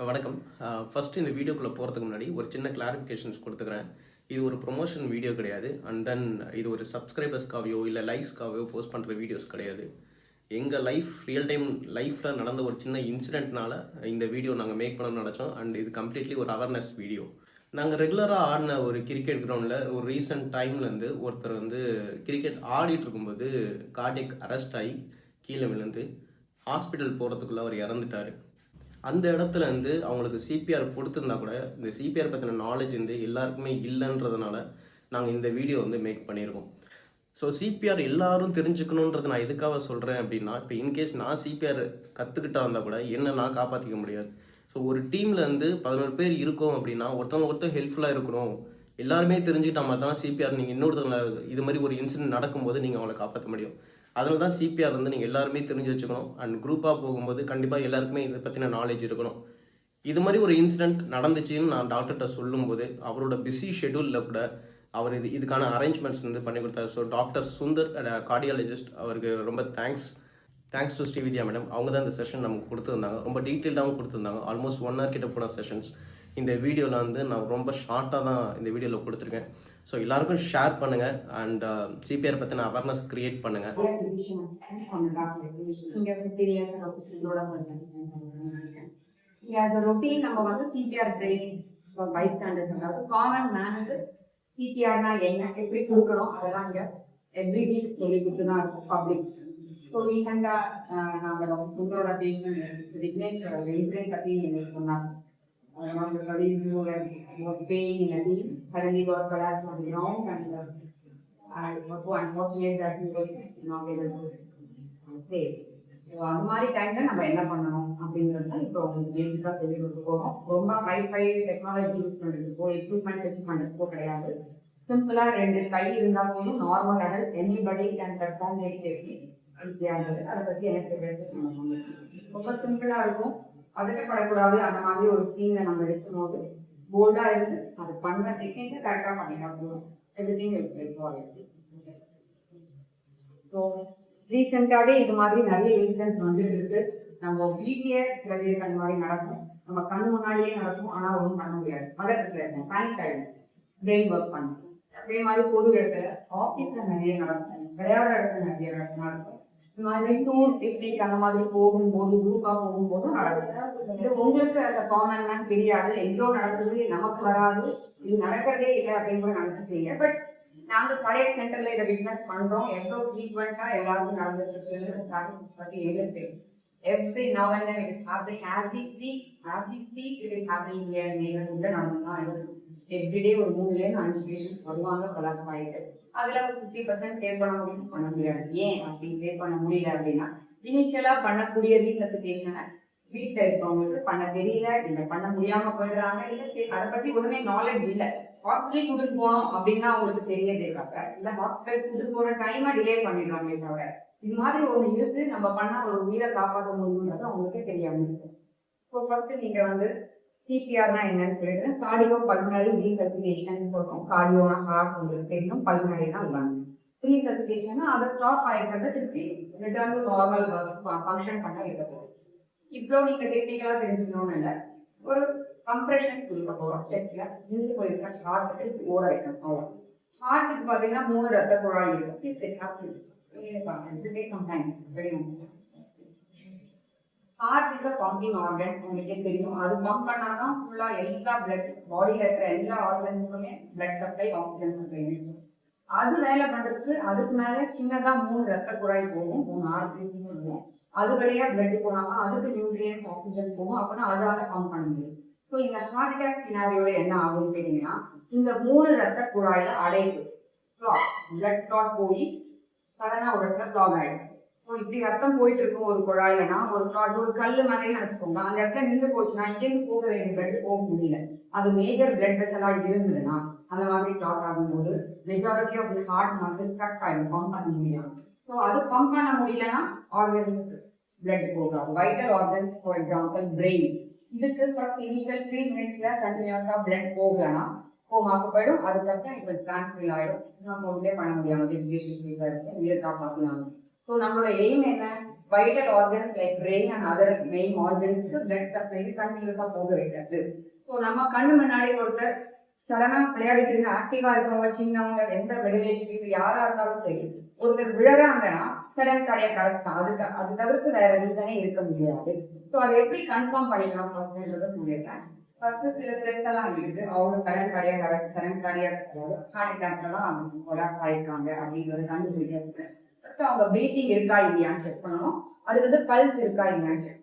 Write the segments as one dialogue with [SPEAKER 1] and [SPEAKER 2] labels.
[SPEAKER 1] வணக்கம். ஃபர்ஸ்ட் இந்த வீடியோக்குள்ள போறதுக்கு முன்னாடி ஒரு சின்ன கிளாரிஃபிகேஷன்ஸ் குடுத்துக்கிறேன். இது ஒரு ப்ரொமோஷன் வீடியோ கிடையாது. அண்ட் தென் இது ஒரு சப்ஸ்கிரைபர்ஸ்க்காகவோ, இல்ல லைக்ஸ்க்காகவோ போஸ்ட் பண்ற வீடியோஸ் கிடையாது. எங்க ரியல் டைம் லைஃப்ல நடந்த ஒரு சின்ன இன்சிடென்ட்னால இந்த வீடியோ நாங்க மேக் பண்ணணும்னு நெனச்சோம். அண்ட் இது கம்ப்ளீட்லி ஒரு அவேர்னஸ் வீடியோ. நாங்க ரெகுலரா ஆடுன ஒரு கிரிக்கெட் கிரவுண்ட்ல ஒரு ரீசென்ட் டைம்லேருந்து ஒருத்தர் கிரிக்கெட் ஆடிட்டு இருக்கும்போது கார்டியக் அரெஸ்ட் ஆகி கீழ விழுந்து ஹாஸ்பிட்டல் போறதுக்குள்ள அவர் இறந்துட்டாரு. அந்த இடத்துல அவங்களுக்கு சிபிஆர் கொடுத்துருந்தா கூட இந்த சிபிஆர் பற்றின நாலேஜ் எல்லாருக்குமே இல்லைன்றதுனால நாங்கள் இந்த வீடியோ மேக் பண்ணியிருக்கோம். ஸோ சிபிஆர் எல்லாரும் தெரிஞ்சுக்கணுன்றது நான் எதுக்காக சொல்கிறேன் அப்படின்னா, இப்போ இன்கேஸ் நான் சிபிஆர் கற்றுக்கிட்டா இருந்தால் கூட என்ன நான் காப்பாற்றிக்க முடியாது. ஸோ ஒரு டீமில் 11 பேர் இருக்கோம் அப்படின்னா ஒருத்தர் ஹெல்ப்ஃபுல்லாக இருக்கணும். எல்லாருமே தெரிஞ்சுக்கிட்ட மாதிரி தான் சிபிஆர் நீங்கள் இன்னொருத்தவங்க இது மாதிரி ஒரு இன்சிடென்ட் நடக்கும்போது நீங்கள் அவங்களை காப்பாற்ற முடியும். அதனால தான் சிபிஆர் நீங்கள் எல்லாருமே தெரிஞ்சு வச்சுக்கணும். அண்ட் குரூப்பாக போகும்போது கண்டிப்பாக எல்லாருக்குமே இதை பற்றின நாலேஜ் இருக்கணும். இது மாதிரி ஒரு இன்சிடென்ட் நடந்துச்சுன்னு நான் டாக்டர்கிட்ட சொல்லும்போது அவரோட பிஸி ஷெடியூலில் கூட அவர் இதுக்கான அரேஞ்ச்மெண்ட்ஸ் பண்ணி கொடுத்தாரு. ஸோ டாக்டர் சுந்தர் கார்டியாலஜிஸ்ட், அவருக்கு ரொம்ப தேங்க்ஸ் டு ஸ்ரீவித்யா மேடம். அவங்க தான் இந்த செஷன் நமக்கு கொடுத்துருந்தாங்க. ரொம்ப டீட்டெயில்டாகவும் கொடுத்துருந்தாங்க. ஆல்மோஸ்ட் 1 hour கிட்ட போன செஷன்ஸ். இந்த வீடியோவில் நான் ரொம்ப ஷார்ட்டாக தான் இந்த வீடியோவில் கொடுத்துருக்கேன். ஸோ எல்லாருக்கும் ஷேர் பண்ணுங்கள் அண்ட் சிபிஆர் பற்றின அவேர்னஸ் கிரியேட் பண்ணுங்கள்.
[SPEAKER 2] சிபிஆர் ட்ரைனிங் பைஸ்டாண்டர்ஸ், அதாவது காமன் மேனுக்கு சிபிஆர்னா என்ன, எப்படி கொடுக்கணும், அதெல்லாம் இங்க எவ்ரி வீக் சொல்லி கொடுத்துதான் இருக்கும் பப்ளிக். ஸோ ரீசெண்டாக நாங்கள் சுந்தரோட பேஷண்ட் விக்னேஷ் இன்சிடென்ட் பற்றி எங்களுக்கு சொன்னாங்க. one of the colleagues who was paying in a team suddenly got collapsed on the ground, and it was so unfortunate that he was not able to save. So அந்த மாதிரி டைம்ல நம்ம என்ன பண்ணணும் அப்படிங்கிறது இப்போ உங்களுக்கு பேசிக்காக சொல்லி கொடுத்து போகிறோம். ரொம்ப ஹைஃபை டெக்னாலஜி யூஸ் பண்ணுறதுக்கோ எக்யூப்மெண்ட் யூஸ் பண்ணுறதுக்கோ கிடையாது. சிம்பிளா 2 கை இருந்தா போதும், normal adult anybody can perform this technique. அதை பத்தி எனக்கு ரொம்ப சிம்பிளா இருக்கும். பதட்டப்படக்கூடாது. அந்த மாதிரி ஒரு சீன்ல நம்ம இருக்கும்போது போல்டா இருந்து அது பண்ற டெக்னிக்கை கரெக்டா பண்ணிட்டா போதும். Everything will be follow. So ரீசெண்டாவே இது மாதிரி நிறைய இன்சிடென்ட்ஸ் வந்துட்டு இருக்கு. நம்ம வீட்லயே சில பேருக்கு அந்த மாதிரி நடக்கும். நம்ம கண்ணு முன்னாடியே நடக்கும், ஆனா ஒன்றும் பண்ண முடியாது. பதட்டத்துல இருக்கும், பேனிக் ஆயிடும், பிரெயின் ஒர்க் பண்ணும். அதே மாதிரி பொது இடத்துல, ஆபீஸ்ல நிறைய நடக்கும், விளையாடுற இடத்துல நிறைய நடக்கும். இந்த மாதிரி டூர் பிக்னிக் அந்த மாதிரி போகும்போது, குரூப்பா போகும்போது நடக்குது. இது உங்களுக்கு அந்த காமன் தெரியாது, எங்கேயோ நடக்குது, நமக்கு வராது, இது நடக்கிறதே இல்லை அப்படின்னு கூட நினைச்சிட்டீங்க. பட் நாங்க பழைய சென்டர்ல இதை விட்னஸ் பண்றோம். எவ்வளவு ஃப்ரீக்வெண்டா எல்லாருக்கும் நடந்துட்டு இருக்கு பத்தி எங்களுக்கு every now and then it is happening. As we speak it is happening here neighborhood நடந்துதான் இருக்கு. எவ்ரிடே ஒரு 3-5 பேஷண்ட்ஸ் வருவாங்க கொலாப்ஸ் ஆகிட்டு. அதுல 50% சேவ் பண்ண முடியாது. ஏன் அப்படி சேவ் பண்ண முடியல அப்படின்னா, இனிஷியலா பண்ணக்கூடிய ரீசசிட்டேஷனை வீட்டுல இருக்கவங்களுக்கு பண்ண தெரியல, இல்ல பண்ண முடியாம போயிடுறாங்க, இல்ல அதை பத்தி ஒண்ணுமே நாலேஜ் இல்லை. ஹாஸ்பிட்டல் கூட்டிட்டு போனோம் அப்படின்னா அவங்களுக்கு தெரியதே தவிர, இல்ல ஹாஸ்பிட்டல் கூட்டிட்டு போற டைமை டிலே பண்ணிடுறாங்களே தவிர, இது மாதிரி ஒண்ணு இருக்கு, நம்ம பண்ண ஒரு உயிரை காப்பாற்ற முடியும்ன்றது அவங்களுக்கு தெரியாம இருக்கு. ஸோ ஃபர்ஸ்ட் நீங்க சிபிஆர்னா என்னன்னு சொல்லிட்டு, கார்டியோ பல்மனரி ரீசசிட்டேஷன் சொல்றோம். கார்டியோனா ஹார்ட் உங்களுக்கு தெரியும், பல்மனரினா லங். ரீசசிட்டேஷன் அதை ஸ்டாப் ஆயிருக்கிறத திருப்பி ரிட்டர்ன் டு நார்மல் ஃபங்க்ஷன் பண்ண வைக்கிறது. இவ்வளோ நீங்க டெக்னிக்கலா தெரிஞ்சுக்கணும்னு இல்லை, ஒரு கம்ப்ரெஷன் கொடுக்க போறோம். செஸ்ட்ல நின்று போயிருக்க ஹார்ட்டுக்கு ஓட வைக்கணும். அவ்வளோ. ஹார்ட்டுக்கு பாத்தீங்கன்னா 3 ரத்த குழாய் இருக்கும். ஹார்ட் இஸ் பம்பிங் ஆர்கன், உங்களுக்கே தெரியும். அது பம்ப் பண்ணாதான் ஃபுல்லா எல்லா பிளட், பாடியில இருக்கிற எல்லா ஆர்கன்ஸுக்குமே பிளட் சப்ளை, ஆக்சிஜன் சப்ளை இருக்கும். அது வேலை பண்றதுக்கு அதுக்கு மேல சின்னதா 3 ரத்த குழாய் போகும், 3 ஆர்கன்ஸ் இருக்கும். அது வழியா பிளட் போனாலும் அதுக்கு நியூட்ரியன்ஸ், ஆக்சிஜன் போகும். அப்பதான் அதால பம்ப் பண்ண முடியும். ஸோ இந்த ஹார்ட் அட்டாக் சினாரியோட என்ன ஆகும்னு கேட்டீங்கன்னா, இந்த 3 ரத்த குழாயில அடைப்பு, பிளட் கிளாட் போய் சடனா ஒரு இடத்துல கிளாக் ஆயிடும். ஸோ இப்படி ரத்தம் போயிட்டு இருக்கும் ஒரு குழாயிலனா, ஒரு கிளாட் ஒரு கல்லு மாதிரி நினைச்சுக்கோங்க. அந்த இடத்துல நின்று போச்சுன்னா இங்கேருந்து போக வேண்டிய பிளட் போக முடியல. அது மேஜர் பிளட் வெசலா இருந்ததுன்னா அந்த மாதிரி கிளாட் ஆகும்போது majority of the heart muscle cut ஆயிடும், பம்ப் பண்ண முடியாது. ஸோ அது பம்ப் பண்ண முடியலன்னா ஆர்கன்ஸ் பிளட் போகாது. Vital organs, for example brain, இதுக்கு ஃபர்ஸ்ட் இனிஷியல் 3 minutesல கண்டினியூஸா பிளட் போகலன்னா கோமாக்கு போயிடும். அதுக்கப்புறம் இப்போ டிரான்ஸ்ஃபில் ஆயிடும். நம்ம ஒன்றே பண்ண முடியாம உயிர் காப்பாற்றலாம். ஸோ நம்மளோட எய்ம் என்ன, vital organs like brain and other main organs blood supply continuous போக வைக்கிறது. ஸோ நம்ம கண்ணு முன்னாடி ஒருத்தர் சடனா விளையாடிட்டு இருக்க ஆக்டிவா இருக்கவங்க சின்னவங்க எந்த வெளியேற்றி யாரா இருந்தாலும் சரி ஒருத்தர் விழறாங்கன்னா சடன் கார்டியாக் அரெஸ்ட் தான். அது தவிர்த்து வேற ரீசனே இருக்க முடியாது. ஸோ அதை எப்படி கன்ஃபார்ம் பண்ணிக்கலாம் ஃபர்ஸ்ட்ன்றத சொல்லிடுறேன். ஃபர்ஸ்ட் சில ஸ்டெப்ஸ் எல்லாம் இருக்கு. அவங்க sudden cardiac arrest sudden cardiac heart அட்டாக்லாம் கொலாப்ஸ் ஆயிருக்காங்க அப்படிங்கறது கண்டுபிடிக்கிறது. அவங்க பிரீத்திங் இருக்கா இல்லையான்னு செக் பண்ணணும். அது பல்ஸ் இருக்கா இல்லையான்னு செக்.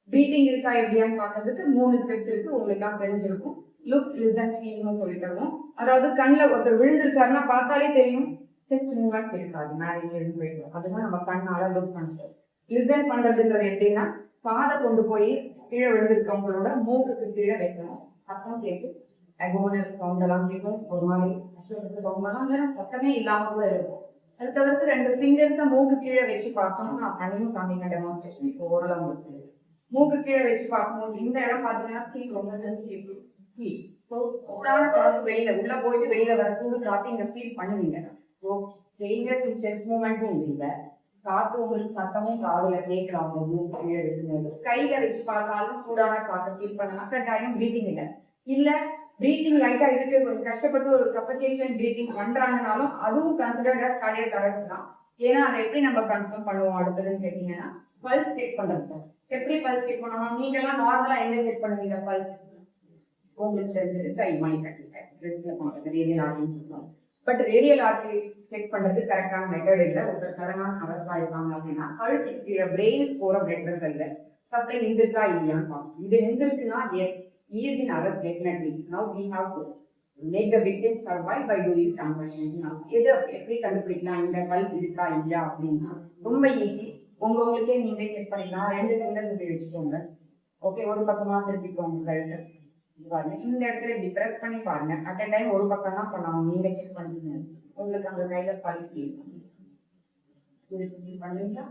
[SPEAKER 2] பிரீத்திங் இருக்கா இல்லையான்னு பார்க்கறதுக்கு 3 ஸ்டெப்ஸ் இருக்கு. உங்களுக்கு தான் தெரிஞ்சிருக்கும். லுக் லிசன் ஃபீல்னு சொல்லி தருவோம். அதாவது கண்ணுல ஒருத்தர் விழுந்திருக்காருன்னா பார்த்தாலே தெரியும் செஸ்ட் மூவ்மெண்ட் இருக்காது, மேலே இருந்து போயிடும். அதுதான் நம்ம கண்ணால லுக் பண்றது. லிசன் பண்றதுன்றது எப்படின்னா காதை கொண்டு போய் கீழே விழுந்திருக்கவங்களோட மூக்குக்கு கீழே வைக்கணும். சத்தம் கேட்கும், அகோனல் சவுண்ட் எல்லாம் கேட்கும், ஒரு மாதிரி சவுண்ட் சத்தமே இல்லாம கூட இருக்கும். அது தவிர்த்து 2 ஃபிங்கர்ஸை மூக்கு கீழே வச்சு பார்க்கணும். நான் பண்ணியும் காமிங்க டெமான்ஸ்ட்ரேஷன் இப்போ ஓரளவு முடிச்சது. மூக்கு கீழே வச்சு பார்க்கும்போது இந்த இடம் பார்த்தீங்கன்னா ஸ்கீன் ரொம்ப சென்சிட்டிவ். சூடான காற்று வெளியில உள்ள போயிட்டு வெளியில வர சூடு காற்று இங்க ஃபீல் பண்ணுவீங்க. ஸோ சேஞ்சஸ் இன் செஸ்ட் மூவ்மெண்ட்டும் இல்லை, காற்று உங்களுக்கு சத்தமும் காதுல கேட்கலாம். அவங்க மூக்கு கீழே வைக்கும்போது கையில வச்சு பார்த்தாலும் சூடான காற்றை ஃபீல் பண்ணலாம். கட்டாயம் பிரீத்திங் இல்லை. இல்ல பிரீத்திங் லைட்டா இருக்கு, கொஞ்சம் கஷ்டப்பட்டு ஒரு சஃபகேஷன் பிரீத்திங் பண்றாங்கனாலும் அதுவும் கன்சிடர்ட் அஸ் கார்டியாக் அரெஸ்ட் தான். ஏன்னா அதை எப்படி நம்ம கன்ஃபார்ம் பண்ணுவோம் அடுத்ததுன்னு கேட்டீங்கன்னா பல்ஸ் செக் பண்றது. எப்படி பல்ஸ் செக் பண்ணணும்? நீங்க எல்லாம் நார்மலா என்ன செக் பண்ணுவீங்க? பல்ஸ் உங்களுக்கு தெரிஞ்சது கை மணி கட்டிட்டேன் ரேடியல் ஆர்டரி சொல்லுவாங்க. பட் ரேடியல் ஆர்டரி செக் பண்றது கரெக்டான மெத்தட் இல்லை. ஒரு சடனான அரெஸ்ட் ஆயிருக்காங்க அப்படின்னா கழுத்துக்கு கீழே பிரெயினுக்கு போற பிளட் வெசல்ல சப்ளை இருந்திருக்கா இல்லையான்னு பார்க்கணும். இது இருந்திருக்குன்னா S, he is in arrest definitely. Now we have to make the victim survive by doing conversion. எது எப்படி கண்டுபிடிக்கலாம் இந்த பல்ஸ் இருக்கா இல்லையா அப்படின்னா ரொம்ப ஈஸி. உங்களுக்கே நீங்க செக் பண்ணிக்கலாம். 2 ஃபிங்கர்ஸ் இப்படி வச்சுக்கோங்க. ஓகே, ஒரு பக்கமா திருப்பிக்கோங்க கழுத்து. இந்த இடத்துல இப்படி பிரஸ் பண்ணி பாருங்க. அட் அ டைம் ஒரு பக்கம் தான் பண்ணணும். நீங்க செக் பண்ணுங்க. உங்களுக்கு அந்த கையில பல்ஸ் பண்ணுவீங்களா?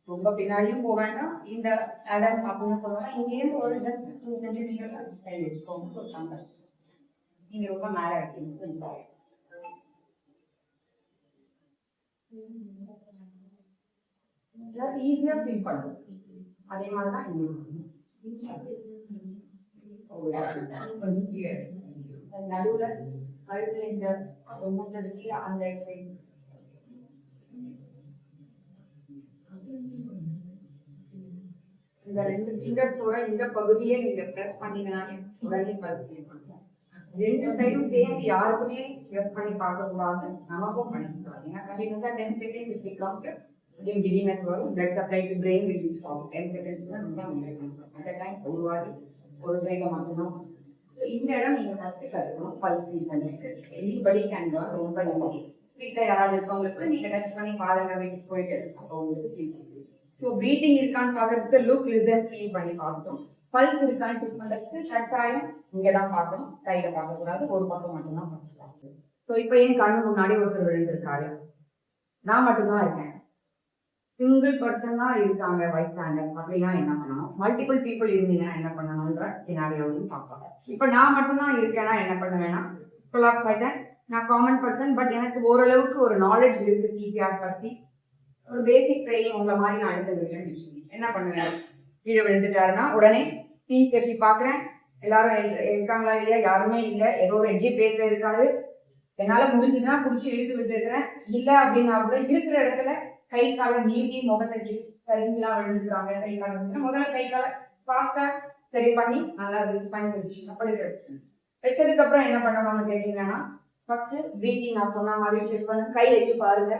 [SPEAKER 2] ரொம்ப பின்னாடியும் போக வேண்டாம். இந்த அடம் அப்படின்னு சொல்லுவாங்க. இங்கேயும் ஒரு ஜஸ்ட் 2 சென்டிமீட்டர் கை வச்சுக்கோங்க. ஒரு சம்பர் நீங்க ரொம்ப மேல வைக்கணும். ஈஸியா ஃபீல் பண்ணும். அதே மாதிரிதான் நடுவுல கழுத்துல இந்த அந்த இந்த 2 ஃபிங்கர்ஸோட இந்த பகுதியை நீங்க பிரஸ் பண்ணீங்கன்னாலே உடனே பல்ஸ் ஃபீல் பண்ணுவோம். 2 சைடும் சேர்ந்து யாருக்குமே பிரஸ் பண்ணி பார்க்க கூடாது, நமக்கும் பண்ணிக்கூடாது. ஏன்னா கண்டிப்பா 10 செகண்ட் இப்படி காமிட்டு கிடினஸ் வரும். Blood supply to brain will P stop. 10 seconds தான் அந்த டைம் ஒரு வாட்டி ஒரு சைடுல மட்டும்தான். ஸோ இந்த இடம் நீங்க ஃபர்ஸ்ட் கற்றுக்கணும். பல்ஸ் ஃபீல் பண்ணிட்டு எனிபடி கேன் லேர்ன். ரொம்ப ஈஸி. வீட்டில் யாராவது இருக்கவங்களுக்கு நீங்க டச் பண்ணி பாருங்க, வீட்டுக்கு போயிட்டு அப்போ உங்களுக்கு ஃபீல் பண்ணுங்க. ஸோ பிரீத்திங் இருக்கான்னு பார்க்கறதுக்கு லுக் லிசன் ஃபீல் பண்ணி பார்க்கணும். பல்ஸ் இருக்கான்னு செக் பண்றதுக்கு கட்டாயம் இங்கதான் பார்க்கணும், கையில பார்க்க கூடாது, ஒரு பக்கம் மட்டும்தான் பார்க்கணும். ஸோ இப்போ என் கண்ணு முன்னாடி ஒருத்தர் விழுந்திருக்காரு, நான் மட்டும்தான் இருக்கேன், சிங்கிள் பர்சன் தான் இருக்காங்க வயசான அப்படின்னா என்ன பண்ணணும்? மல்டிபிள் பீப்புள் இருந்தீங்கன்னா என்ன பண்ணணும்ன்ற சினாரியோவையும் பார்ப்பாங்க. இப்போ நான் மட்டும்தான் இருக்கேன்னா என்ன பண்ணுவேன்னா கொலாப்ஸ் ஆயிட்டேன். நான் காமன் பர்சன், பட் எனக்கு ஓரளவுக்கு ஒரு நாலேஜ் இருக்கு சிபிஆர் பத்தி. ஒரு பேசிக் ட்ரைனிங் உங்களை மாதிரி நான் எடுத்துருக்கேன். என்ன பண்ணுவேன்? கீழே விழுந்துட்டாருன்னா உடனே டீம் எப்படி பாக்குறேன், எல்லாரும் இருக்காங்களா இல்லையா? யாருமே இல்லை, ஏதோ ஒரு எட்ஜி பேச இருக்காரு, என்னால முடிஞ்சுன்னா குடிச்சு இழுத்து விட்டுருக்கிறேன். இல்ல அப்படின்னா கூட இருக்கிற இடத்துல கை காலை நீட்டி முகத்தை சரிஞ்செல்லாம் விழுந்துருக்காங்க. கை கால முதல்ல கை காலை ஃபாஸ்டா சரி பண்ணி நல்லா ரிலீஸ் பண்ணி வச்சுக்கணும். படுக்க வச்சு வச்சதுக்கு அப்புறம் என்ன பண்ணணும்னு கேட்டீங்கன்னா ஃபர்ஸ்ட் பிரீத்திங் நான் சொன்ன மாதிரி செக் பண்ணு. கை வச்சு பாருங்க,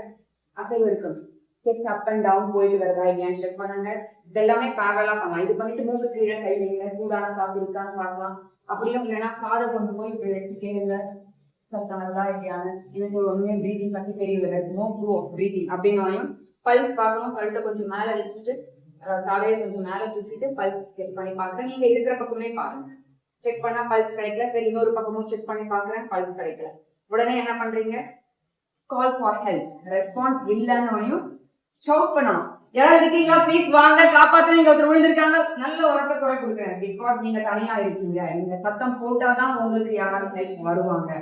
[SPEAKER 2] அசைவு இருக்கணும். செக் அப் அண்ட் டவுன் போயிட்டு வருதா இல்லையான்னு செக் பண்ணுங்க. இதெல்லாமே பேரலா பண்ணலாம். இது பண்ணிட்டு மூக்கு கீழே கை வைங்க, சூடான காத்து இருக்கான்னு பார்க்கலாம். அப்படியும் இல்லைன்னா காதை கொண்டு போய் இப்படி வச்சு கேளுங்க, சத்தம் நல்லா இல்லையான்னு. எனக்கு ஒண்ணுமே பிரீத்திங் பத்தி தெரியல, நோ ப்ரூ ஆஃப் பிரீத்திங் அப்படின்னாலையும் பல்ஸ் பார்க்கணும். கழுத்தை கொஞ்சம் மேல வச்சுட்டு தலையை கொஞ்சம் மேல தூக்கிட்டு பல்ஸ் செக் பண்ணி பாக்குறேன். நீங்க இருக்கிற பக்கமே பாருங்க. செக் பண்ணா பல்ஸ் கிடைக்கல, சரி இன்னொரு பக்கமும் செக் பண்ணி பாக்குறேன், பல்ஸ் கிடைக்கல. உடனே என்ன பண்றீங்க? Call for help. ரெஸ்பான்ஸ் இல்லைன்னு ஷவுட் பண்ணணும். யாராவது இருக்கீங்களா, ப்ளீஸ் வாங்க, காப்பாத்துறீங்க, ஒருத்தர் விழுந்திருக்காங்க. நல்ல உரத்த குறை கொடுக்குறேன். பிகாஸ் நீங்க தனியா இருக்கீங்க. நீங்க சத்தம் போட்டாதான் உங்களுக்கு யாராவது ஹெல்ப் வருவாங்க.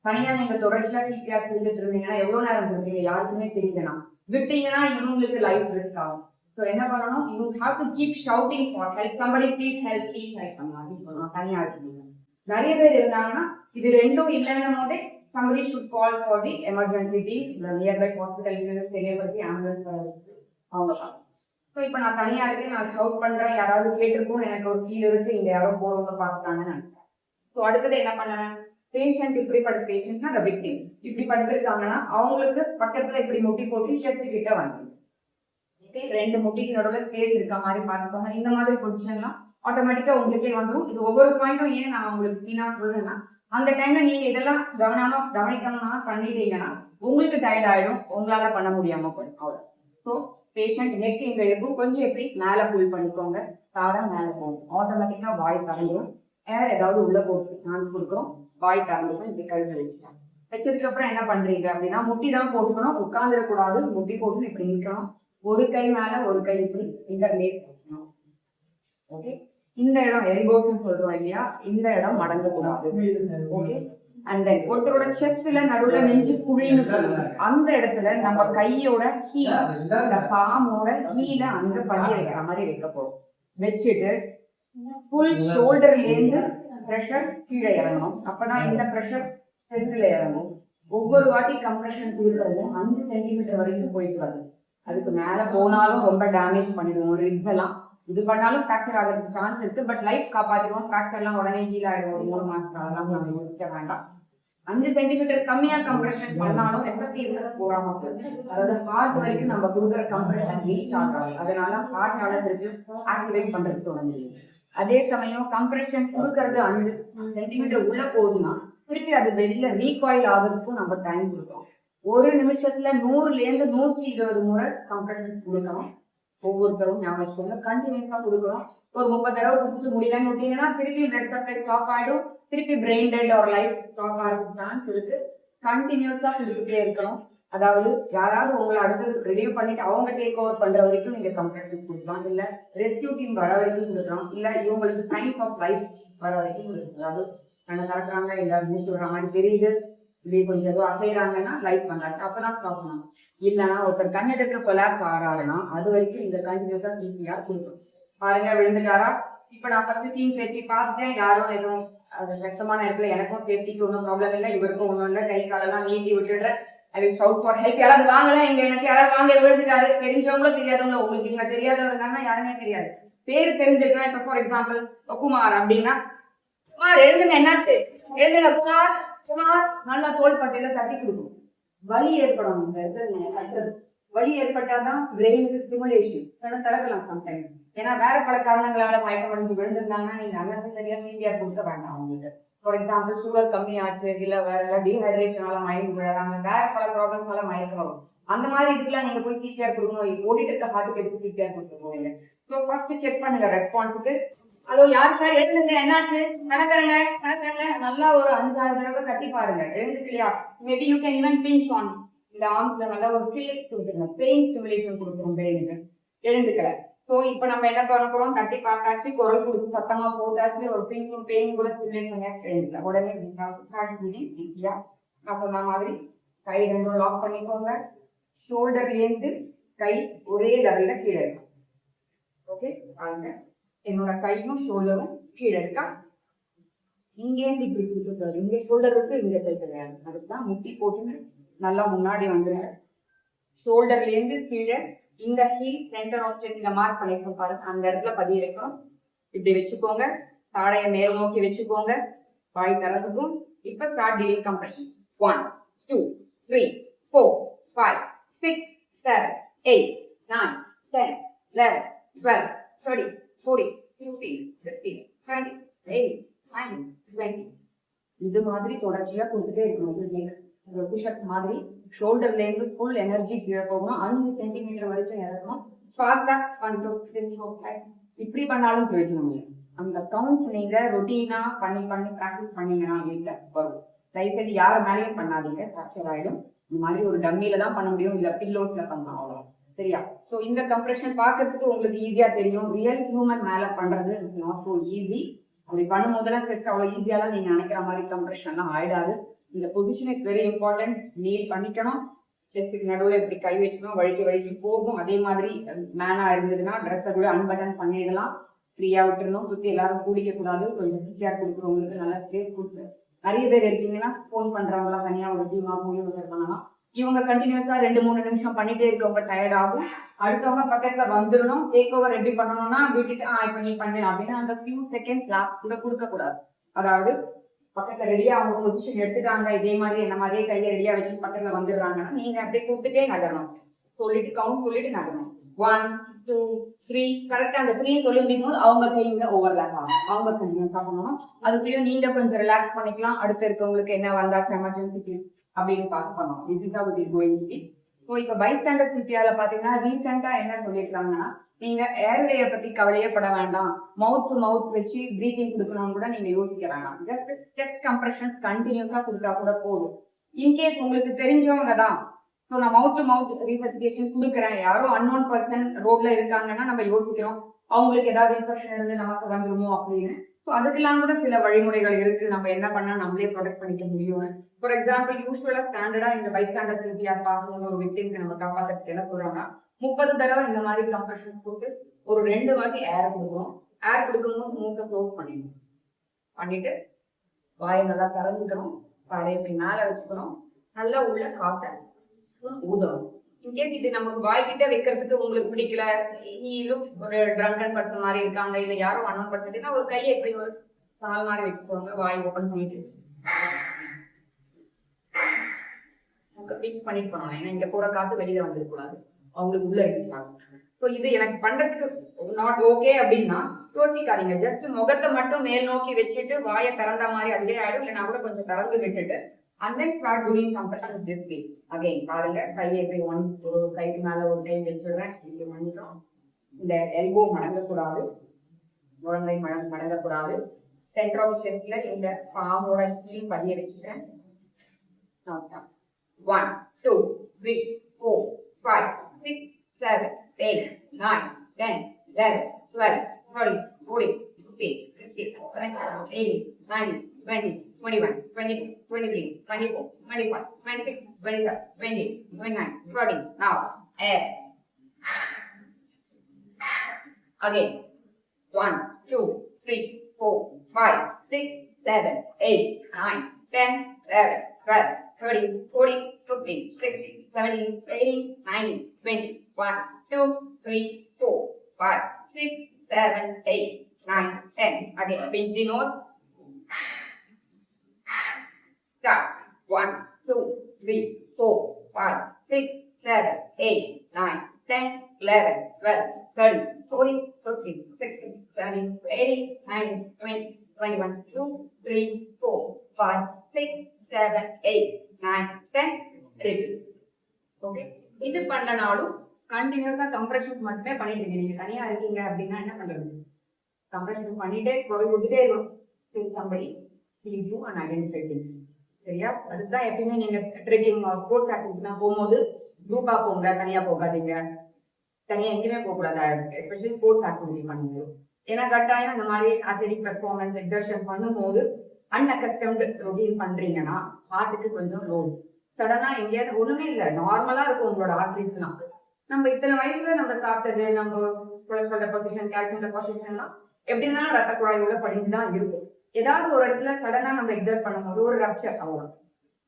[SPEAKER 2] தனியா நீங்க தொடர்ச்சியா டிபிஆர் கொடுத்துட்டு இருந்தீங்கன்னா எவ்வளவு நேரம் கொடுப்பீங்க? யாருக்குமே தெரியலாம். விட்டீங்கன்னா இவங்களுக்கு லைஃப் ரிஸ்க் ஆகும். ஸோ என்ன பண்ணணும், you have to keep shouting for help, somebody please help பண்ணலாம் அப்படின்னு சொல்லலாம். தனியா இருக்கீங்க நிறைய பேர் இருந்தாங்கன்னா இது ரெண்டும் இல்லைன்னும் போதே somebody should call for the emergency team, the nearby hospital தெரியப்படுத்தி ஆம்புலன்ஸ் அவங்க. ஸோ இப்போ நான் தனியா இருக்கேன், நான் ஷவுட் பண்றேன், யாராவது கேட்டிருக்கும், எனக்கு ஒரு ஃபீல் இருக்கு, இங்க யாரோ போறவங்க பார்த்துட்டாங்கன்னு நினைச்சேன். ஸோ அடுத்தது என்ன பண்ணேன், பேஷண்ட் இப்படிப்பட்ட பேஷண்ட்னா அந்த விக்டிம் இப்படி படுத்திருக்காங்கன்னா அவங்களுக்கு பக்கத்துல இப்படி முட்டி போட்டு செஸ்ட் கிட்ட வந்து ரெண்டு முட்டிக்கு நடுவில் ஸ்பேஸ் இருக்க மாதிரி பார்த்துக்கோங்க. இந்த மாதிரி பொசிஷன்லாம் ஆட்டோமேட்டிக்கா உங்களுக்கே வந்துடும். இது ஒவ்வொரு பாயிண்ட்டும் ஏன் நான் உங்களுக்கு கிளீனா சொல்றேன்னா, அந்த டைம்ல நீங்க இதெல்லாம் கவனிக்கணும்னா பண்ணிட்டீங்கன்னா உங்களுக்கு டயர்ட் ஆயிடும், உங்களால பண்ண முடியாம போயிடும் அவ்வளவு. ஸோ பேஷண்ட் நெக் இந்த எலும்பு கொஞ்சம் எப்படி மேல புல் பண்ணிக்கோங்க, தாடா மேல போகும், ஆட்டோமேட்டிக்கா வாய் திறந்துடும். ஏர் ஏதாவது உள்ள போட்டு சான்ஸ் கொடுக்குறோம், வாய் திறந்துடும். இப்படி கழுத்து வச்சுட்டேன். வச்சதுக்கு அப்புறம் என்ன பண்றீங்க அப்படின்னா, முட்டி தான் போட்டுக்கணும், உட்கார்ந்துடக்கூடாது, முட்டி போட்டு இப்படி நிற்கணும். ஒரு கை மேல ஒரு கை இப்படி இன்டர்லேஸ் பண்ணணும். ஓகே, இந்த இடம் எல்போஸ் சொல்றோம் இல்லையா, இந்த இடம் மடங்கக்கூடாது. ஓகே, அண்ட் தென் ஒருத்தரோட செஸ்ட்ல நடுவுல நெஞ்சு குழின்னு சொல்லுவோம், அந்த இடத்துல நம்ம கையோட ஹீல், இந்த பாமோட ஹீல அங்க பதிய வைக்கிற மாதிரி வைக்க போறோம். வச்சுட்டு ஃபுல் ஷோல்டர்ல இருந்து ப்ரெஷர் கீழே இறங்கணும். அப்பதான் இந்த ப்ரெஷர் செஸ்ட்ல இறங்கும். ஒவ்வொரு வாட்டி கம்ப்ரெஷன் கொடுக்கறது 5 சென்டிமீட்டர் வரைக்கும் போயிட்டு வருது. அதுக்கு மேல போனாலும் ரொம்ப டேமேஜ் பண்ணிடுவோம் ரிப்ஸ் எல்லாம். இது பண்ணாலும் ஃபிராக்சர் ஆகிறதுக்கு சான்ஸ் இருக்கு, பட் லைஃப் காப்பாற்றிடுவோம். ஃபிராக்சர் எல்லாம் உடனே ஹீல் ஆயிடும், ஒரு 3 மாசம் அதெல்லாம் நம்ம யோசிக்க வேண்டாம். 5 சென்டிமீட்டர் கம்மியா கம்ப்ரெஷன் பண்ணாலும் எஃபெக்டிவ்னஸ் போகாம போகுது. அதாவது ஹார்ட் வரைக்கும் நம்ம கொடுக்குற கம்ப்ரெஷன் ரீச் ஆகாது, அதனால ஹார்ட் அளவுக்கு ஆக்டிவேட் பண்றதுக்கு தொட முடியும். அதே சமயம் கம்ப்ரெஷன் கொடுக்கறது 5 சென்டிமீட்டர் உள்ள போகுதுன்னா திருப்பி அது வெளியில ரீகாயில் ஆகுறதுக்கும் நம்ம டைம் கொடுக்கணும். ஒரு நிமிஷத்துல 100ல இருந்து 120 முறை கம்ப்ரெஷன்ஸ் கொடுக்கணும். ஒவ்வொருத்தரும் ஞாபகம் கண்டினியூஸா கொடுக்கணும். ஒரு 30 தடவை கொடுத்துட்டு முடியலன்னு விட்டீங்கன்னா திருப்பி பிளட் சப்ளை ஸ்டாப் ஆயிடும், திருப்பி பிரெயின் டெட் ஒரு லைஃப் ஸ்டாப் ஆகிறதுக்கு சான்ஸ் இருக்கு. கண்டினியூஸா கொடுத்துட்டே இருக்கணும். அதாவது யாராவது உங்களை அடுத்தது ரிலீவ் பண்ணிட்டு அவங்க டேக் ஓவர் பண்ற வரைக்கும் நீங்க கம்ப்ரெஷன்ஸ் கொடுக்கலாம், இல்ல ரெஸ்கியூ டீம் வர வரைக்கும் கொடுக்கலாம், இல்ல இவங்களுக்கு சைன்ஸ் ஆஃப் லைஃப் வர வரைக்கும் கொடுக்கலாம். அதாவது கண்ணை திறக்கிறாங்க, இல்ல மூச்சு விடுற மாதிரி தெரியுது, இப்படி கொஞ்சம் ஏதோ அசைறாங்கன்னா லைஃப் பண்ணாச்சு, அப்பதான் ஸ்டாப் பண்ணணும். இல்லைன்னா ஒருத்தர் கண்ணெடுக்க கொலாப்ஸ் ஆறாருன்னா அது வரைக்கும் இந்த கண்டினியூஸா சிபிஆர் கொடுக்கணும். பாருங்க விழுந்துட்டாரா, இப்ப நான் ஃபர்ஸ்ட் டீம் சேஃப்டி பார்த்துட்டேன், யாரும் எதுவும் அது கஷ்டமான இடத்துல எனக்கும் சேஃப்டிக்கு ஒன்றும் ப்ராப்ளம் இல்லை, இவருக்கும் ஒன்றும் இல்லை, கை காலெல்லாம் நீட்டி விட்டுடுறேன். அது ஷவுட் ஃபார் ஹெல்ப், யாராவது வாங்கல, எங்க எனக்கு யாராவது வாங்க விழுந்துட்டாரு, தெரிஞ்சவங்களும் தெரியாதவங்களோ, உங்களுக்கு இங்க தெரியாதவங்க இருந்தாங்கன்னா யாருமே தெரியாது, பேரு தெரிஞ்சிருக்கேன். இப்ப ஃபார் எக்ஸாம்பிள் குமார் அப்படின்னா, குமார் எழுதுங்க, என்னாச்சு எழுதுங்க, குமார் குமார், நல்லா தோல் பட்டையில தட்டி கொடுக்கும். வலி ஏற்படும், இந்த இடத்துல வலி ஏற்பட்டாதான் பிரெயினுக்கு ஸ்டிமுலேஷன் திறக்கலாம் சம்டைம்ஸ். ஏன்னா வேற பல காரணங்களால மயக்கம் அடைஞ்சு விழுந்திருந்தாங்கன்னா நீங்க அன்னெசரியா சிபிஆர் கொடுக்க வேண்டாம் அவங்களுக்கு. ஃபார் எக்ஸாம்பிள் சுகர் கம்மியாச்சு, இல்ல வேற டீஹைட்ரேஷனால மயக்கம் விழுறாங்க, வேற பல ப்ராப்ளம்ஸால மயக்கம் வரும். அந்த மாதிரி இதுக்கெல்லாம் நீங்க போய் சிபிஆர் கொடுக்கணும், ஓடிட்டு இருக்க ஹார்ட்டுக்கு எடுத்து சிபிஆர் கொடுக்க போவீங்க. ஸோ ஃபர்ஸ்ட் செக் பண்ணுங்க ரெஸ்பான்ஸுக்கு. ஹலோ யார் சார் எழுதுங்க, என்னாச்சு, நடக்கிறங்க நடக்கிறங்க, நல்லா ஒரு 5-6 தடவை கட்டி பாருங்க, எழுந்துக்கலையா, maybe you can even pinch on இந்த ஆர்ம்ஸ்ல நல்லா ஒரு கிளிக் கொடுத்துருங்க, பெயின் ஸ்டிமுலேஷன் கொடுக்குறோம் பிரெயினுக்கு, எழுந்துக்கல. ஸோ இப்போ நம்ம என்ன பண்ண போறோம், தட்டி பார்த்தாச்சு, குரல் கொடுத்து சத்தமா போட்டாச்சு, ஒரு பிஞ்சும் பெயின் கூட ஸ்டிமுலேட் பண்ணியாச்சு, எழுந்துக்கல. உடனே ஸ்டார்ட் பண்ணி ஈஸியா நான் சொன்ன மாதிரி கை ரெண்டும் லாக் பண்ணிக்கோங்க. ஷோல்டர்ல இருந்து கை ஒரே லெவல்ல கீழே இருக்கும். ஓகே பாருங்க, என்னோட கையும் ஷோல்டரும் கீழே இருக்கா, இங்கேருந்து இப்படி கொடுத்துருக்காரு, இங்க ஷோல்டர் இருக்கு, இங்க கை கிடையாது, அதுதான் முட்டி போட்டு நல்லா முன்னாடி வந்துருங்க. ஷோல்டர்ல இருந்து கீழே இந்த ஹீல் சென்டர் ஆஃப் செஸ்ட்ல மார்க் பண்ணிருக்கோம் பாருங்க, அந்த இடத்துல பதிய வைக்கணும். இப்படி வச்சுக்கோங்க, தாடையை மேல் நோக்கி வச்சுக்கோங்க, வாய் திறந்துக்கும். இப்ப ஸ்டார்ட் டீலிங் கம்ப்ரெஷன். 1 2 3 4 5 6 7 8 9 10 11 12 13 14 15 16 17 18 19 20. இது மாதிரி தொடர்ச்சியா கொடுத்துட்டே இருக்கணும். புஷ்அப்ஸ் மாதிரி ஷோல்டர்ல இருந்து ஃபுல் எனர்ஜி கீழே போகணும், 5 சென்டிமீட்டர் வரைக்கும் இறக்கணும். ஃபாஸ்டா 1 2 3 4 5 இப்படி பண்ணாலும் பிரயோஜனம் இல்லை. அந்த கவுண்ட்ஸ் நீங்க ரொட்டீனா பண்ணி பண்ணி ப்ராக்டிஸ் பண்ணீங்கன்னா வீட்டுல வரும். தயவுசெய்து யார மேலேயும் பண்ணாதீங்க, ஃபிராக்சர் ஆயிடும். இந்த மாதிரி ஒரு டம்மியில தான் பண்ண முடியும், இல்ல பில்லோஸ்ல பண்ணலாம், அவ்வளோ. சரியா? ஸோ இந்த கம்ப்ரெஷன் பார்க்கறதுக்கு உங்களுக்கு ஈஸியா தெரியும், ரியல் ஹியூமன் மேல பண்றது இட்ஸ் நாட் ஸோ ஈஸி. அப்படி பண்ணும் போதெல்லாம் செஸ்ட் அவ்வளவு ஈஸியாலாம் நீங்க நினைக்கிற மாதிரி கம்ப்ரெஷன்லாம் ஆயிடாது. இந்த position is very important. Kneel பண்ணிக்கணும், செஸ்ட்டுக்கு நடுவில் இப்படி கை வச்சுக்கணும், வழிக்கு போகும். அதே மாதிரி மேனா இருந்ததுன்னா ட்ரெஸ்ஸை கூட அன்பட்டன் பண்ணிடலாம், ஃப்ரீயா விட்டுருணும். சுற்றி எல்லாரும் கூடிக்க கூடாது. கொஞ்சம் ஃப்ரீயாக கொடுக்குறவங்களுக்கு நல்லா ஸ்பேஸ் கொடுத்து, நிறைய பேர் இருக்கீங்கன்னா ஃபோன் பண்றவங்களாம் தனியா ஒரு டீமா மூவி பண்ணலாம். இவங்க கண்டினியூஸா 2-3 நிமிஷம் பண்ணிட்டே இருக்கவங்க டயர்ட் ஆகும். அடுத்தவங்க பக்கத்துல வந்துடணும். டேக் ஓவர் எப்படி பண்ணணும்னா விட்டுட்டு இப்ப நீ பண்ணு அப்படின்னு அந்த ஃபியூ செகண்ட்ஸ் லாப்ஸ் கூட கொடுக்க கூடாது. அதாவது பக்கத்துல ரெடியா அவங்க பொசிஷன் எடுத்துட்டாங்க, இதே மாதிரி என்ன மாதிரியே கையை ரெடியா வச்சு பக்கத்துல வந்துடுறாங்கன்னா நீங்க அப்படியே கூப்பிட்டுட்டே நகரணும். சொல்லிட்டு கவுண்ட் சொல்லிட்டு நகரணும். 1 2 3 கரெக்டா அந்த 3 சொல்லி முடிக்கும் போது அவங்க கைங்க ஓவர்லாப் ஆகும். அவங்க கண்டினியூஸா பண்ணணும். அதுக்குள்ளேயும் நீங்க கொஞ்சம் ரிலாக்ஸ் பண்ணிக்கலாம். அடுத்து இருக்கவங்களுக்கு என்ன வந்தாச்சு எமர்ஜென்சிக்கு அப்படின்னு பார்த்து பண்ணணும். This is how it is going to be. So இப்போ பைஸ்டாண்டர்ஸ் இந்தியால பாத்தீங்கன்னா ரீசெண்டா என்ன சொல்லியிருக்காங்கன்னா, நீங்க ஏர்வேயை பத்தி கவலையே பட வேண்டாம், மவுத் டு மவுத் வச்சு பிரீத்திங் கொடுக்கணும்னு கூட நீங்க யோசிக்க வேண்டாம். ஜஸ்ட் செஸ்ட் கம்ப்ரெஷன்ஸ் கண்டினியூஸா கொடுத்தா கூட போதும். இன்கேஸ் உங்களுக்கு தெரிஞ்சவங்க தான், ஸோ நான் மவுத் டு மவுத் ரீசர்டிஃபிகேஷன் கொடுக்குறேன், யாரோ அன்னோன் பர்சன் ரோட்ல இருக்காங்கன்னா நம்ம யோசிக்கிறோம் அவங்களுக்கு ஏதாவது இன்ஃபெக்ஷன் இருந்து நமக்கு வந்துருமோ அப்படின்னு. ஸோ அதுக்கெல்லாம் கூட சில வழிமுறைகள் இருக்கு. நம்ம என்ன பண்ணா நம்மளே ப்ரொடெக்ட் பண்ணிக்க முடியும். ஃபார் எக்ஸாம்பிள் யூஸ்வலா ஸ்டாண்டர்டா இந்த பைஸ்டாண்டர்ஸ் இந்தியா பார்க்கும்போது ஒரு விக்டிம்க்கு நம்ம காப்பாற்றுறதுக்கு என்ன சொல்றாங்கன்னா 30 தடவை இந்த மாதிரி கம்ப்ரெஷன் போட்டு ஒரு 2 வாட்டி ஏர் கொடுக்கணும். ஏர் கொடுக்கும்போது மூக்கை க்ளோஸ் பண்ணிடணும். பண்ணிட்டு வாயை நல்லா திறந்துக்கணும், தலையை மேல வச்சுக்கணும், நல்லா உள்ள காத்த ஊதணும். இன்கேஸ் இது நமக்கு வாய்க்கிட்ட வைக்கிறதுக்கு உங்களுக்கு பிடிக்கல, ஒரு ட்ரங்கன் பர்சன் மாதிரி இருக்காங்க, இல்ல யாரோ அண்ணன் பர்சன் ஒரு கையை எப்படி ஒரு சால் மாதிரி வச்சுக்கோங்க, வாய் ஓப்பன் பண்ணிட்டு பிக்ஸ் பண்ணிட்டு போனாங்க. ஏன்னா இங்க போற காத்து வெளியில வந்துடக்கூடாது, அவங்களுக்கு உள்ள இருக்காங்க. சோ இது எனக்கு பண்றதுக்கு நாட் ஓகே அப்படின்னா யோசிக்காதீங்க. ஜஸ்ட் முகத்தை மட்டும் மேல் நோக்கி வச்சுட்டு வாயை திறந்த மாதிரி அதுவே ஆயிடும். இல்லைன்னா கூட கொஞ்சம் திறந்து விட்டுட்டு and then start doing compression this way. Again பாருங்க, கையை எப்படி ஒரு கைக்கு மேல ஒரு கை வச்சிடுறேன், இப்படி பண்ணிட்டோம். இந்த எல்போ மடங்கக்கூடாது, முழங்கை மடங்கக்கூடாது. சென்டர் ஆஃப் செஸ்ட்ல இந்த பாமோட கீழ் பதிய வச்சுட்டேன். 1 2 3 4 5 6 7 8 9 10 11 12 13 14 15 16 17 18 19 20 21 22 23 24 25 26 27 28 29 30. Now air again. 1 2 3 4 5 6 7 8 9 10 11 12 13 14 15 16 17 18 19 20 1 2 3 4 5 6 7 8 9 10. Again, pinch the nose. Start. 1 2 3 4 5 6 7 8 9 10 11 12 13 14 15 16 17 18 19 20 21 2 3 4 5 6 7 8 9 10. Repeat. Okay, இது பண்ணனாலும் கண்டினியூஸா கம்ப்ரெஷன்ஸ் மட்டுமே பண்ணிட்டு இருக்கீங்க. நீங்க தனியா இருக்கீங்க அப்படின்னா என்ன பண்றது? கம்ப்ரெஷன் பண்ணிட்டே கொடுத்துட்டே இருக்கணும். somebody sees you and identify things. சரியா? அதுதான் எப்பயுமே நீங்க ட்ரெக்கிங் ஸ்போர்ட்ஸ் ஆக்டிவிட்டிலாம் போகும்போது குரூப்பா போங்க, தனியா போகாதீங்க. தனியா எங்கேயுமே போக கூடாது, எஸ்பெஷலி ஸ்போர்ட்ஸ் ஆக்டிவிட்டி பண்ணும்போது. ஏன்னா கட்டாயம் இந்த மாதிரி அத்லெட்டிக் பெர்ஃபார்மன்ஸ் எக்ஸர்ஷன் பண்ணும்போது அன்அக்கஸ்டம்டு ரொட்டீன் பண்றீங்கன்னா ஹார்ட்டுக்கு கொஞ்சம் லோடு. சடனா எங்கேயாவது ஒண்ணுமே இல்லை, நார்மலா இருக்கும் உங்களோட ஆர்ட்ரிஸ்லாம். நம்ம இத்தனை வயசுல நம்ம சாப்பிட்டது, நம்ம கொலஸ்ட்ரால் டெபாசிஷன், கால்சியம் டெபாசிஷன்லாம் எப்படி இருந்தாலும் ரத்த குழாயோட படிஞ்சுதான் இருக்கும். ஏதாவது ஒரு இடத்துல சடனா நம்ம எக்ஸர்ட் பண்ணும்போது ஒரு ரப்சர் ஆகும்.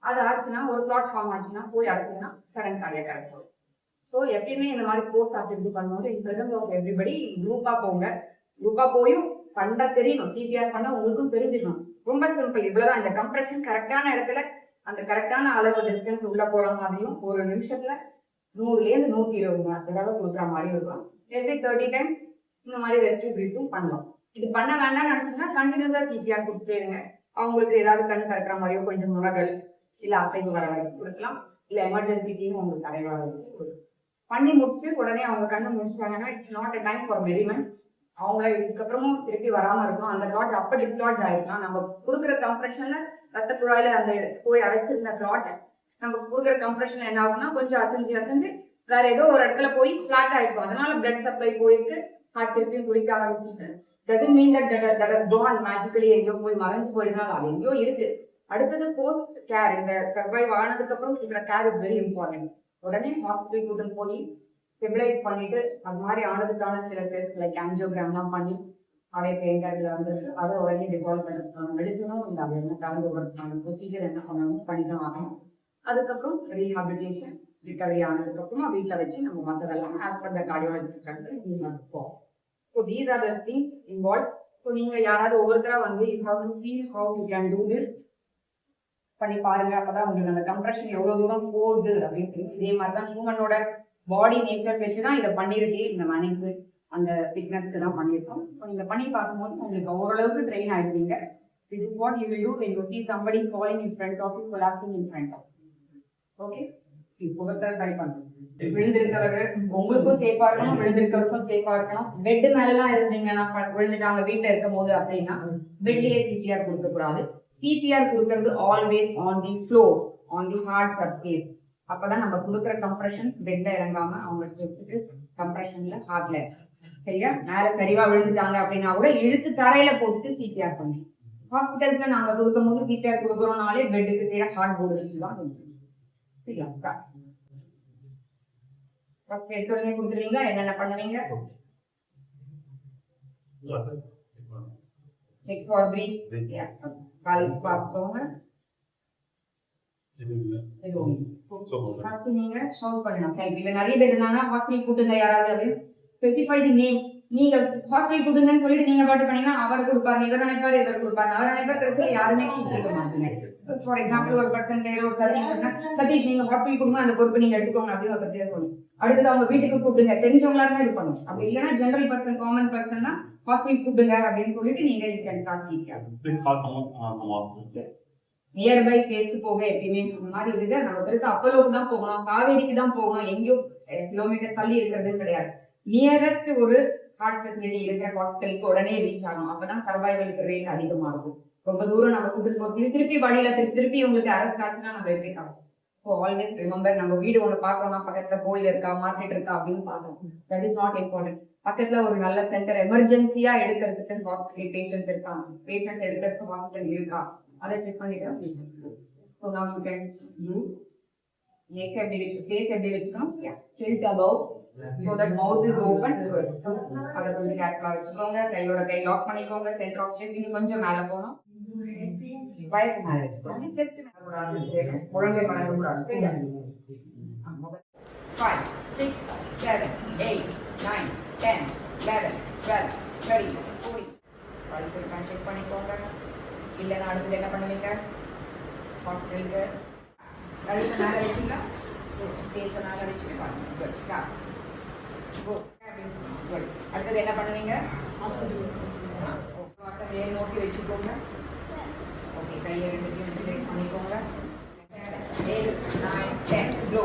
[SPEAKER 2] அது ஆச்சுன்னா ஒரு கிளாட் ஃபார்ம் ஆச்சுன்னா போய் அடைச்சுன்னா சடன் கார்டியக் அரெஸ்ட் ஆகும். ஸோ எப்பயுமே இந்த மாதிரி ஸ்போர்ட்ஸ் ஆக்டிவிட்டி பண்ணும்போது இன் பிரசன்ஸ் ஆஃப் எவ்ரிபடி குரூப்பா போங்க. குரூப்பா போயும் பண்ண தெரியணும், சிபிஆர் பண்ண உங்களுக்கும் தெரிஞ்சுக்கணும். ரொம்ப சிம்பிள், இவ்வளவுதான். இந்த கம்ப்ரெஷன் கரெக்டான இடத்துல அந்த கரெக்டான அளவு டிஸ்டன்ஸ் உள்ள போற மாதிரியும் ஒரு நிமிஷத்துல 100லேருந்து 120 தடவை கொடுக்குற மாதிரி இருக்கும். எவ்ரி 30 டைம்ஸ் இந்த மாதிரி ரெஸ்ட் பிரீத்தும் பண்ணலாம். இது பண்ண வேண்டாம்னு நினைச்சுன்னா கண்டினியூஸா சிபிஆர் கொடுத்துருங்க. அவங்களுக்கு ஏதாவது கண்ணு திறக்கிற மாதிரியோ கொஞ்சம் முனகல் இல்ல அசைவு வர வரைக்கும் கொடுக்கலாம். இல்ல எமர்ஜென்சிக்கும் உங்களுக்கு அரை வர வரைக்கும் கொடுக்கலாம். பண்ணி முடிச்சுட்டு உடனே அவங்க கண்ணு முடிச்சிட்டாங்கன்னா it's not a time for merriment. அவங்கள இதுக்கப்புறமும் திருப்பி வராம இருக்கும். அந்த கிளாட் அப்ப டிஸ்லாட்ஜ் ஆயிருக்கலாம். நம்ம கொடுக்குற கம்ப்ரெஷன்ல ரத்த குழாயில அந்த போய் அழைச்சிருந்த கிளாட் நம்ம கொடுக்குற கம்ப்ரெஷன் என்ன ஆகும்னா கொஞ்சம் அசைஞ்சு வேற ஏதோ ஒரு இடத்துல போய் பிளாட் ஆயிருக்கும். அதனால பிளட் சப்ளை போயிட்டு ஹார்ட் திருப்பியும் குடிக்க ஆரம்பிச்சிருக்கு. doesn't mean that that has gone magically எங்கேயோ போய் மறைஞ்சு போயிடுனால அது எங்கேயோ இருக்கு. அடுத்தது போஸ்ட் கேர், இந்த சர்வைவ் ஆனதுக்கு அப்புறம் இருக்கிற கேர் இஸ் வெரி இம்பார்ட்டன்ட். உடனே ஹாஸ்பிட்டல் கூட்டிட்டு போய் ஸ்டெபிலைஸ் பண்ணிட்டு அது மாதிரி ஆனதுக்கான சில டெஸ்ட் லைக் ஆஞ்சியோகிராம்லாம் பண்ணி அப்படியே பெயிண்டர்ல வந்துருக்கு அதை உடனே டிசால்வ் பண்ணிருக்காங்க. மெடிசனும் இந்த என்ன கலந்து வரதுக்கான ப்ரொசீஜர் என்ன பண்ணணும் பண்ணிதான் ஆகணும். அதுக்கப்புறம் ரீஹாபிலிட்டேஷன் ரிகவரி ஆனதுக்கு அப்புறமா வீட்டில் வச்சு நம்ம மற்றதெல்லாம் ஆஸ் பர் த கார்டியாலஜிஸ்ட் போவோம். So these are the things involve. So நீங்க யாராவது ஒவ்வொருத்தரா வந்து you have to feel how you can do this பண்ணி பாருங்க. அப்பதான் உங்களுக்கு அந்த கம்ப்ரெஷன் எவ்வளவு தூரம் போகுது அப்படின்னு தெரியும். இதே மாதிரிதான் ஹியூமனோட பாடி நேச்சர் வச்சுதான் இதை பண்ணிருக்கே. இந்த மணிக்கு அந்த ஃபிட்னஸ்க்கு தான் பண்ணியிருக்கோம். ஸோ நீங்க பண்ணி பார்க்கும்போது உங்களுக்கு ஓரளவுக்கு ட்ரெயின் ஆயிடுவீங்க. This is what you will do when you see somebody falling in front of you, collapsing in front of you. Okay? ஒவ்வொருத்தர ட்ரை பண்ணுங்க. விழுந்திருக்கிறவர்கள் உங்களுக்கும் சேஃபா இருக்கணும், விழுந்திருக்கிறவருக்கும் சேஃபா இருக்கணும். பெட் மேலாம் இருந்தீங்கன்னா விழுந்துட்டாங்க வீட்டுல இருக்கும் போது அப்படின்னா பெட்லயே சிபிஆர் கொடுக்க கூடாது. சிபிஆர் கொடுக்கறது always on the floor, on the hard surface. அப்பதான் நம்ம கொடுக்குற கம்ப்ரெஷன் பெட்ல இறங்காம அவங்க செஸ்டுக்கு கம்ப்ரெஷன்ல ஹார்ட்ல. சரியா? மேல சரிவா விழுந்துட்டாங்க அப்படின்னா கூட இழுத்து தரையில போட்டு சிபிஆர் பண்ணி ஹாஸ்பிட்டல்ஸ்ல நாங்க கொடுக்கும் போது சிபிஆர் கொடுக்குறோம்னாலே பெட்டுக்கு கீழே ஹார்ட் போர்டு வச்சுதான் சரியா? ஃபர்ஸ்ட் எடுத்தோடனே கொடுத்துருவீங்க. என்னென்ன பண்ணுவீங்க? Check for breath. காலேஜ் பார்த்துக்கோங்க. நீங்க ஷவுட் பண்ணணும். இல்ல நிறைய பேர் இருந்தாங்கன்னா ஹாஸ்பிட்டல் கூட்டுங்க யாராவது அப்படின்னு ஸ்பெசிஃபைடு நேம். நீங்க ஹாஸ்பிட்டல் கூட்டுங்கன்னு சொல்லிட்டு நீங்க பாட்டு பண்ணீங்கன்னா அவர் கொடுப்பாரு, இவர் நினைப்பாரு, இவர் கொடுப்பாரு, அவர் நினைப்பாரு, கடைசியில யாருமே கூப்பிட்டு மாட்டீங்க. ஃபார் எக்ஸாம்பிள் ஒரு பர்சன் பேர் ஒரு சதீஷ் நீங்க ஹாஸ்பிட்டல் கொடுங்க, அந்த பொறுப்பு நீங்க எடுத்துக்கோங்க அப்படின்னு ஒரு பத்தியா சொல்லுங்க. அடுத்தது அவங்க வீட்டுக்கு கூப்பிடுங்க, தெரிஞ்சவங்களா இருந்தா இது பண்ணுங்க. அப்படி இல்லைன்னா ஜெனரல் பர்சன் காமன் பர்சன் தான் ஹாஸ்பிட்டல் கூப்பிடுங்க அப்படின்னு சொல்லிட்டு நீங்க நியர்பை கேஸ் போக எப்பயுமே இந்த மாதிரி இருக்கு. நம்ம பெருசா அப்பலோக்கு தான் போகணும், காவேரிக்கு தான் போகணும், எங்கேயோ கிலோமீட்டர் தள்ளி இருக்கிறது கிடையாது. நியரஸ்ட் ஒரு ஹார்ட் ஃபெசிலிட்டி இருக்கிற ஹாஸ்பிட்டலுக்கு உடனே ரீச் ஆகணும். அப்பதான் சர்வைவலுக்கு ரேட் அதிகமா இருக்கும். ரொம்ப தூரம் நம்ம கூப்பிட்டு போறது திருப்பி வழியில திருப்பி உங்களுக்கு அரெஸ்ட் ஆச்சுன்னா நம்ம எப்படி ஆகும்? ஸோ ஆல்வேஸ் ரிமெம்பர், நம்ம வீடு ஒன்று பார்க்கணும்னா பக்கத்துல கோயில் இருக்கா, மார்க்கெட் இருக்கா அப்படின்னு பார்க்கணும். That is not important. பக்கத்துல ஒரு நல்ல சென்டர் எமர்ஜென்சியா எடுக்கிறதுக்கு ஹாஸ்பிட்டல் பேஷண்ட் இருக்காங்க, பேஷண்ட் எடுக்கிறதுக்கு ஹாஸ்பிட்டல் இருக்கா, அதை செக் பண்ணிட்டு. So now you can do neck எப்படி வச்சு, face எப்படி வச்சுக்கணும், tilt above so that mouth is open. அதை கொஞ்சம் கேர்ஃபுல்லா வச்சுக்கோங்க. கையோட கை லாக் பண்ணிக்கோங்க. சென்டர் ஆஃப் செஸ்ட் கொஞ்சம் மேல போகணும். வயசு மேல வச்சுக்கோங்க. செஸ்ட் மேல கூடாது, குழந்தை மடங்க கூடாது. 5, 6, 7, 8, 9, 10, 11, 12, 13, 14. பல்ஸ் இருக்கான்னு செக் பண்ணிக்கோங்க. இல்லைன்னா அடுத்தது என்ன பண்ணுவீங்க? ஹாஸ்பிட்டலுக்கு கழுத்து மேலே வச்சுங்களா, ஃபேஸை மேலே வச்சுட்டு பண்ணுங்க. Good, start. கோ அப்படின்னு சொல்லுங்க. குட். அடுத்தது என்ன பண்ணுவீங்க? ஹாஸ்பிட்டலுக்கு மேல் நோக்கி வச்சுக்கோங்க. ஓகே, கையை ரெண்டுத்தையும் ரிலேஸ் பண்ணிக்கோங்க. 7, 9, 10, க்ளோ.